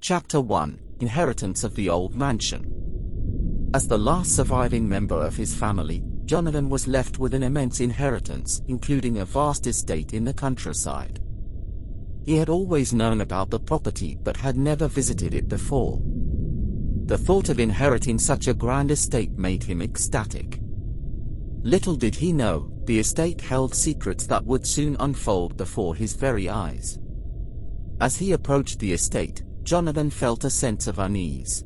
Chapter 1: Inheritance of the Old Mansion. As the last surviving member of his family, Jonathan was left with an immense inheritance, including a vast estate in the countryside. He had always known about the property but had never visited it before. The thought of inheriting such a grand estate made him ecstatic. Little did he know, the estate held secrets that would soon unfold before his very eyes. As he approached the estate, Jonathan felt a sense of unease.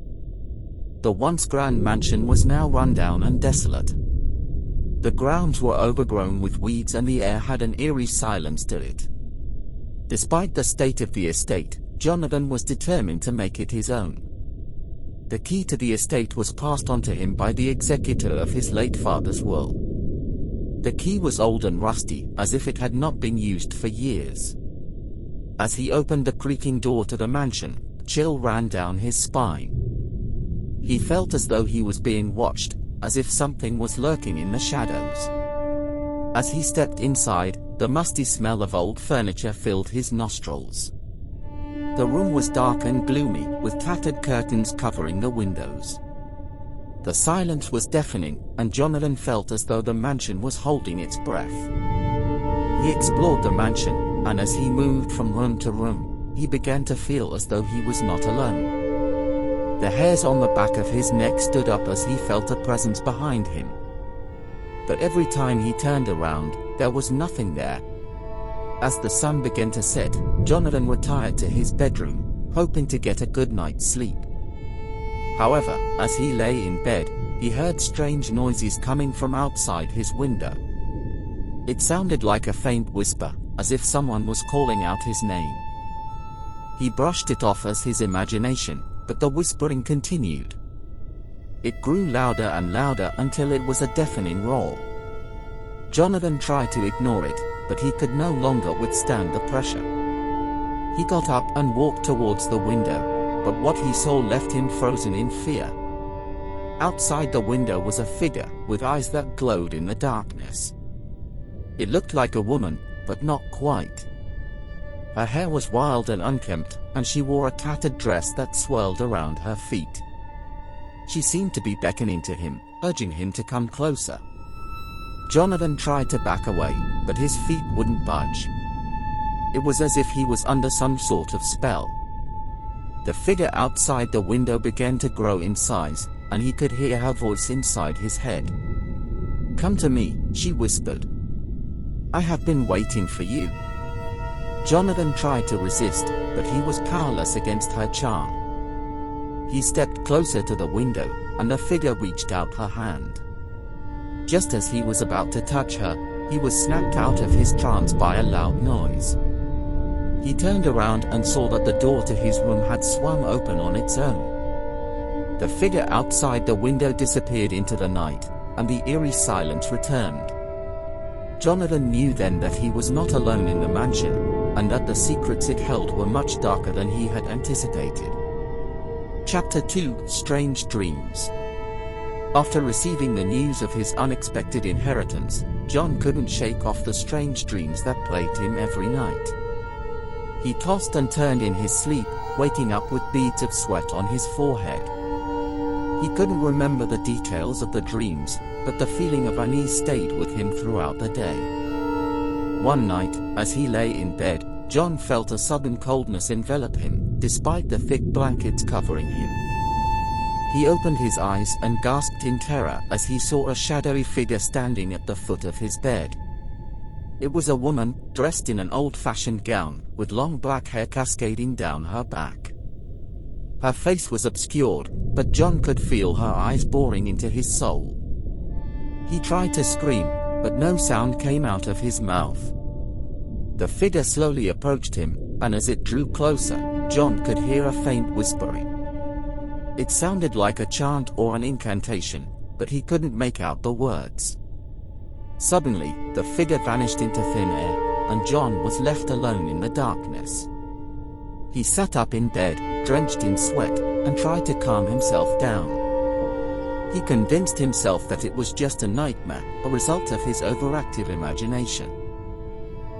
The once grand mansion was now run down and desolate. The grounds were overgrown with weeds and the air had an eerie silence to it. Despite the state of the estate, Jonathan was determined to make it his own. The key to the estate was passed on to him by the executor of his late father's will. The key was old and rusty, as if it had not been used for years. As he opened the creaking door to the mansion, a chill ran down his spine. He felt as though he was being watched, as if something was lurking in the shadows. As he stepped inside, the musty smell of old furniture filled his nostrils. The room was dark and gloomy, with tattered curtains covering the windows. The silence was deafening, and Jonathan felt as though the mansion was holding its breath. He explored the mansion, and as he moved from room to room, he began to feel as though he was not alone. The hairs on the back of his neck stood up as he felt a presence behind him. But every time he turned around, there was nothing there. As the sun began to set, Jonathan retired to his bedroom, hoping to get a good night's sleep. However, as he lay in bed, he heard strange noises coming from outside his window. It sounded like a faint whisper, as if someone was calling out his name. He brushed it off as his imagination, but the whispering continued. It grew louder and louder until it was a deafening roar. Jonathan tried to ignore it, but he could no longer withstand the pressure. He got up and walked towards the window, but what he saw left him frozen in fear. Outside the window was a figure, with eyes that glowed in the darkness. It looked like a woman, but not quite. Her hair was wild and unkempt, and she wore a tattered dress that swirled around her feet. She seemed to be beckoning to him, urging him to come closer. Jonathan tried to back away, but his feet wouldn't budge. It was as if he was under some sort of spell. The figure outside the window began to grow in size, and he could hear her voice inside his head. "Come to me," she whispered. "I have been waiting for you." Jonathan tried to resist, but he was powerless against her charm. He stepped closer to the window, and the figure reached out her hand. Just as he was about to touch her, he was snapped out of his trance by a loud noise. He turned around and saw that the door to his room had swung open on its own. The figure outside the window disappeared into the night, and the eerie silence returned. Jonathan knew then that he was not alone in the mansion, and that the secrets it held were much darker than he had anticipated. Chapter 2: Strange Dreams. After receiving the news of his unexpected inheritance, John couldn't shake off the strange dreams that plagued him every night. He tossed and turned in his sleep, waking up with beads of sweat on his forehead. He couldn't remember the details of the dreams, but the feeling of unease stayed with him throughout the day. One night, as he lay in bed, John felt a sudden coldness envelop him, despite the thick blankets covering him. He opened his eyes and gasped in terror as he saw a shadowy figure standing at the foot of his bed. It was a woman, dressed in an old-fashioned gown, with long black hair cascading down her back. Her face was obscured, but John could feel her eyes boring into his soul. He tried to scream, but no sound came out of his mouth. The figure slowly approached him, and as it drew closer, John could hear a faint whispering. It sounded like a chant or an incantation, but he couldn't make out the words. Suddenly, the figure vanished into thin air, and John was left alone in the darkness. He sat up in bed, drenched in sweat, and tried to calm himself down. He convinced himself that it was just a nightmare, a result of his overactive imagination.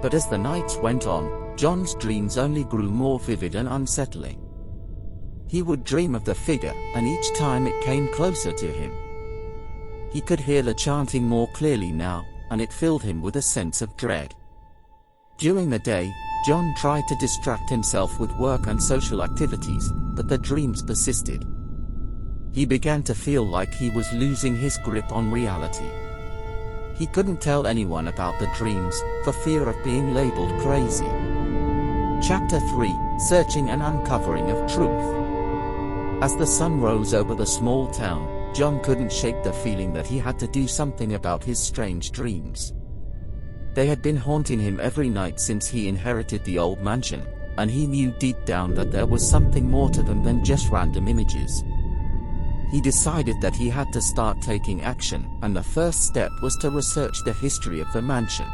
But as the nights went on, John's dreams only grew more vivid and unsettling. He would dream of the figure, and each time it came closer to him. He could hear the chanting more clearly now, and it filled him with a sense of dread. During the day, John tried to distract himself with work and social activities, but the dreams persisted. He began to feel like he was losing his grip on reality. He couldn't tell anyone about the dreams, for fear of being labeled crazy. Chapter 3: Searching and Uncovering of Truth. As the sun rose over the small town, John couldn't shake the feeling that he had to do something about his strange dreams. They had been haunting him every night since he inherited the old mansion, and he knew deep down that there was something more to them than just random images. He decided that he had to start taking action, and the first step was to research the history of the mansion.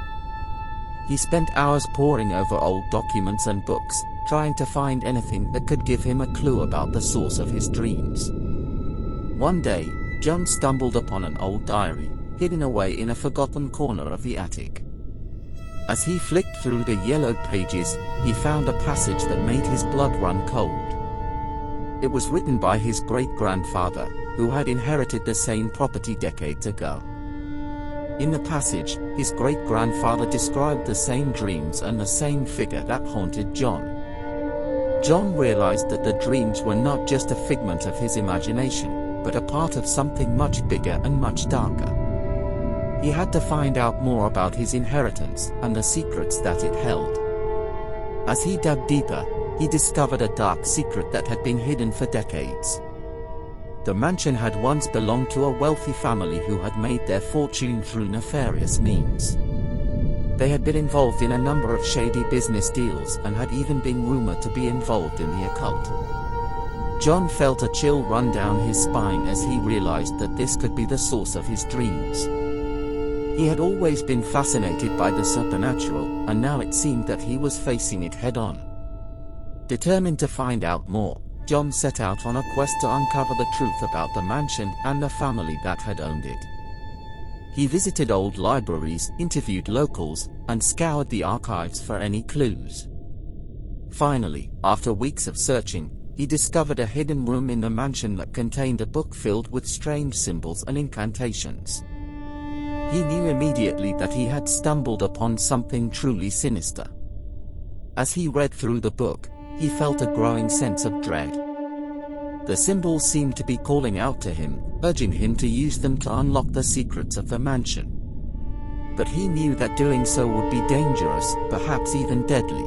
He spent hours poring over old documents and books, trying to find anything that could give him a clue about the source of his dreams. One day, John stumbled upon an old diary, hidden away in a forgotten corner of the attic. As he flicked through the yellowed pages, he found a passage that made his blood run cold. It was written by his great-grandfather, who had inherited the same property decades ago. In the passage, his great-grandfather described the same dreams and the same figure that haunted John. John realized that the dreams were not just a figment of his imagination, but a part of something much bigger and much darker. He had to find out more about his inheritance and the secrets that it held. As he dug deeper, he discovered a dark secret that had been hidden for decades. The mansion had once belonged to a wealthy family who had made their fortune through nefarious means. They had been involved in a number of shady business deals and had even been rumored to be involved in the occult. John felt a chill run down his spine as he realized that this could be the source of his dreams. He had always been fascinated by the supernatural, and now it seemed that he was facing it head-on. Determined to find out more, John set out on a quest to uncover the truth about the mansion and the family that had owned it. He visited old libraries, interviewed locals, and scoured the archives for any clues. Finally, after weeks of searching, he discovered a hidden room in the mansion that contained a book filled with strange symbols and incantations. He knew immediately that he had stumbled upon something truly sinister. As he read through the book, he felt a growing sense of dread. The symbols seemed to be calling out to him, urging him to use them to unlock the secrets of the mansion. But he knew that doing so would be dangerous, perhaps even deadly.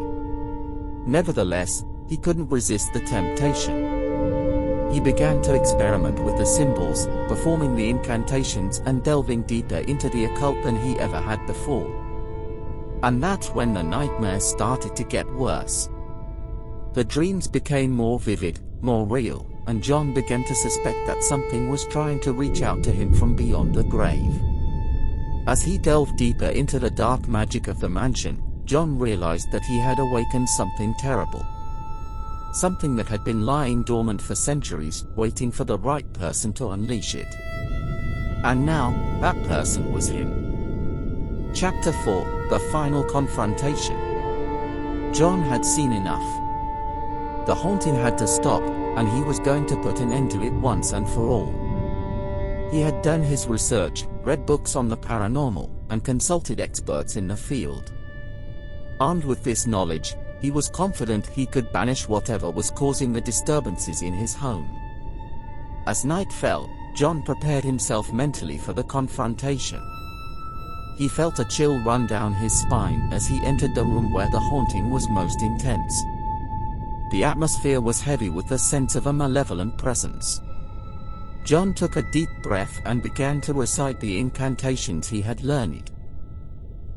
Nevertheless, he couldn't resist the temptation. He began to experiment with the symbols, performing the incantations and delving deeper into the occult than he ever had before. And that's when the nightmares started to get worse. The dreams became more vivid, more real, and John began to suspect that something was trying to reach out to him from beyond the grave. As he delved deeper into the dark magic of the mansion, John realized that he had awakened something terrible. Something that had been lying dormant for centuries, waiting for the right person to unleash it. And now, that person was him. Chapter 4: The Final Confrontation. John had seen enough. The haunting had to stop, and he was going to put an end to it once and for all. He had done his research, read books on the paranormal, and consulted experts in the field. Armed with this knowledge, he was confident he could banish whatever was causing the disturbances in his home. As night fell, John prepared himself mentally for the confrontation. He felt a chill run down his spine as he entered the room where the haunting was most intense. The atmosphere was heavy with the sense of a malevolent presence. John took a deep breath and began to recite the incantations he had learned.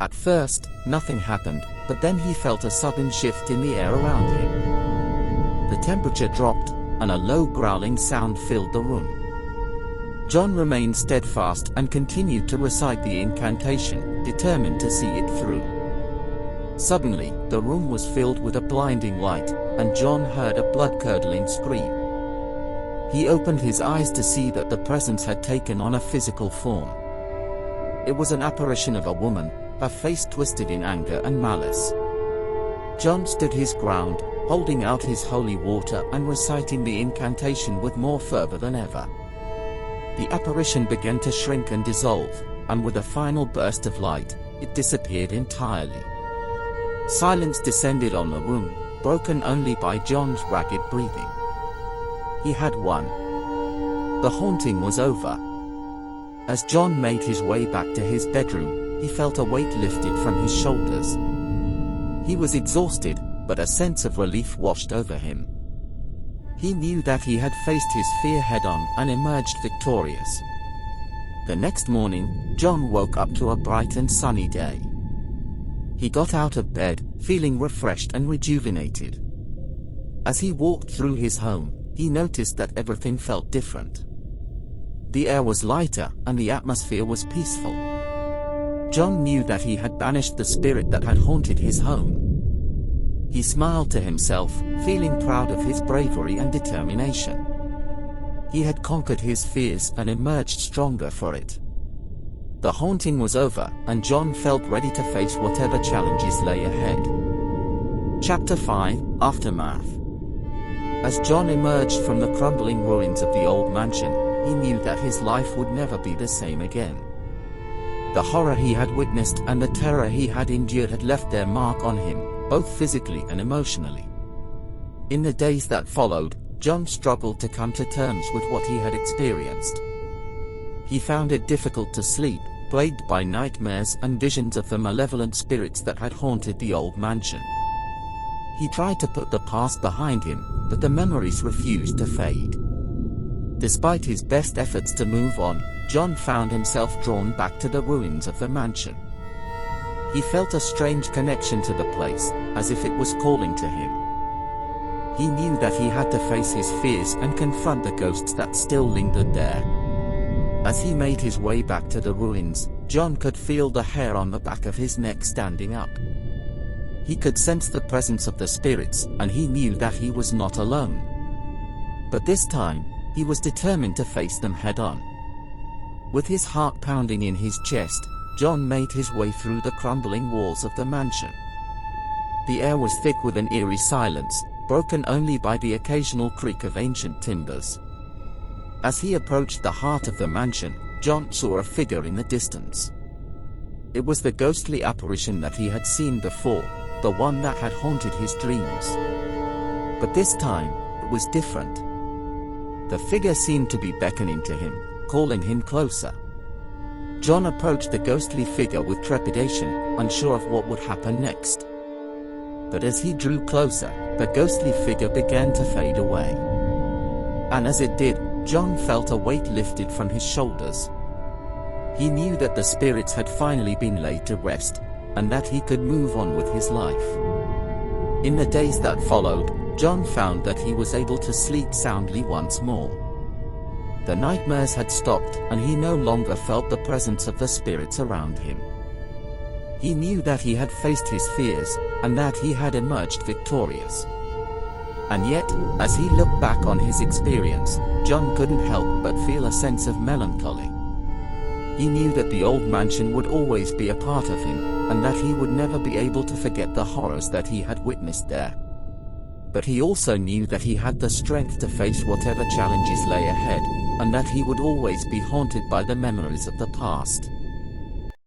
At first, nothing happened, but then he felt a sudden shift in the air around him. The temperature dropped, and a low growling sound filled the room. John remained steadfast and continued to recite the incantation, determined to see it through. Suddenly, the room was filled with a blinding light, and John heard a blood-curdling scream. He opened his eyes to see that the presence had taken on a physical form. It was an apparition of a woman, her face twisted in anger and malice. John stood his ground, holding out his holy water and reciting the incantation with more fervor than ever. The apparition began to shrink and dissolve, and with a final burst of light, it disappeared entirely. Silence descended on the room, broken only by John's ragged breathing. He had won. The haunting was over. As John made his way back to his bedroom, he felt a weight lifted from his shoulders. He was exhausted, but a sense of relief washed over him. He knew that he had faced his fear head-on and emerged victorious. The next morning, John woke up to a bright and sunny day. He got out of bed, feeling refreshed and rejuvenated. As he walked through his home, he noticed that everything felt different. The air was lighter, and the atmosphere was peaceful. John knew that he had banished the spirit that had haunted his home. He smiled to himself, feeling proud of his bravery and determination. He had conquered his fears and emerged stronger for it. The haunting was over, and John felt ready to face whatever challenges lay ahead. Chapter 5: Aftermath. As John emerged from the crumbling ruins of the old mansion, he knew that his life would never be the same again. The horror he had witnessed and the terror he had endured had left their mark on him, both physically and emotionally. In the days that followed, John struggled to come to terms with what he had experienced. He found it difficult to sleep, plagued by nightmares and visions of the malevolent spirits that had haunted the old mansion. He tried to put the past behind him, but the memories refused to fade. Despite his best efforts to move on, John found himself drawn back to the ruins of the mansion. He felt a strange connection to the place, as if it was calling to him. He knew that he had to face his fears and confront the ghosts that still lingered there. As he made his way back to the ruins, John could feel the hair on the back of his neck standing up. He could sense the presence of the spirits, and he knew that he was not alone. But this time, he was determined to face them head-on. With his heart pounding in his chest, John made his way through the crumbling walls of the mansion. The air was thick with an eerie silence, broken only by the occasional creak of ancient timbers. As he approached the heart of the mansion, John saw a figure in the distance. It was the ghostly apparition that he had seen before, the one that had haunted his dreams. But this time, it was different. The figure seemed to be beckoning to him, calling him closer. John approached the ghostly figure with trepidation, unsure of what would happen next. But as he drew closer, the ghostly figure began to fade away. And as it did, John felt a weight lifted from his shoulders. He knew that the spirits had finally been laid to rest, and that he could move on with his life. In the days that followed, John found that he was able to sleep soundly once more. The nightmares had stopped, and he no longer felt the presence of the spirits around him. He knew that he had faced his fears, and that he had emerged victorious. And yet, as he looked back on his experience, John couldn't help but feel a sense of melancholy. He knew that the old mansion would always be a part of him, and that he would never be able to forget the horrors that he had witnessed there. But he also knew that he had the strength to face whatever challenges lay ahead, and that he would always be haunted by the memories of the past.